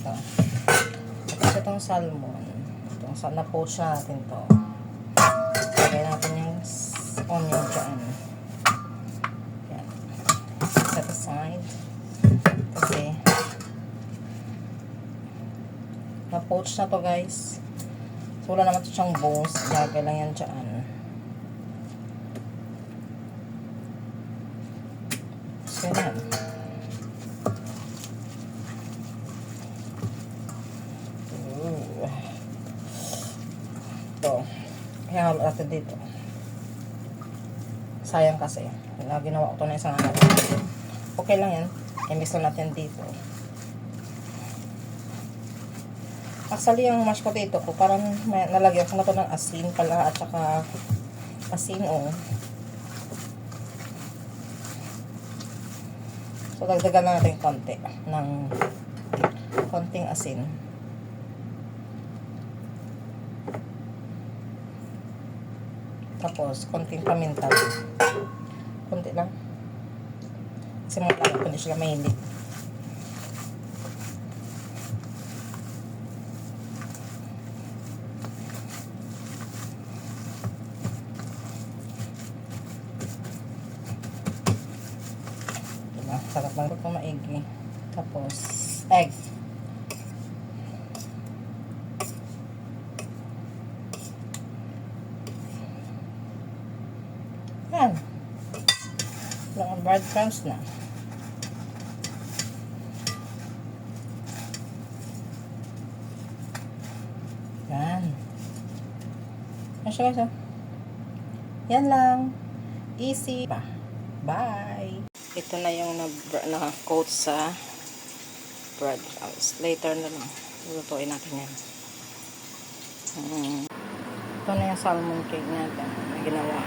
ito. Tapos itong salmon. Na-poach natin to. Lagay natin yung onion dyan. Yan. Set aside. Kasi na-poach na to guys. So wala naman to siyang bones. Lagay lang yan dyan. So yan. Kaya halo natin dito. Sayang kasi. Ginawa ko ito na isang araw. Okay lang yan. I-mix lang natin dito. Actually, yung mashed potato ko, parang nalagyan ko na ito ng asin pala at saka asin o. So, dagdagan na natin konti ng konting asin. Tapos, konting paminta. Konti lang. Kasi mga tao, hindi sila mahilig. Diba? Sarap lang ito maigi. Tapos, egg. Yan. Lang ang breadcrumbs na. Yan. Yan siya guys. Yan lang. Easy pa. Bye. Ito na yung na-coat sa breadcrumbs. Later na lang. Lutuin natin yan. Ito na yung salmon cake natin na ginawa.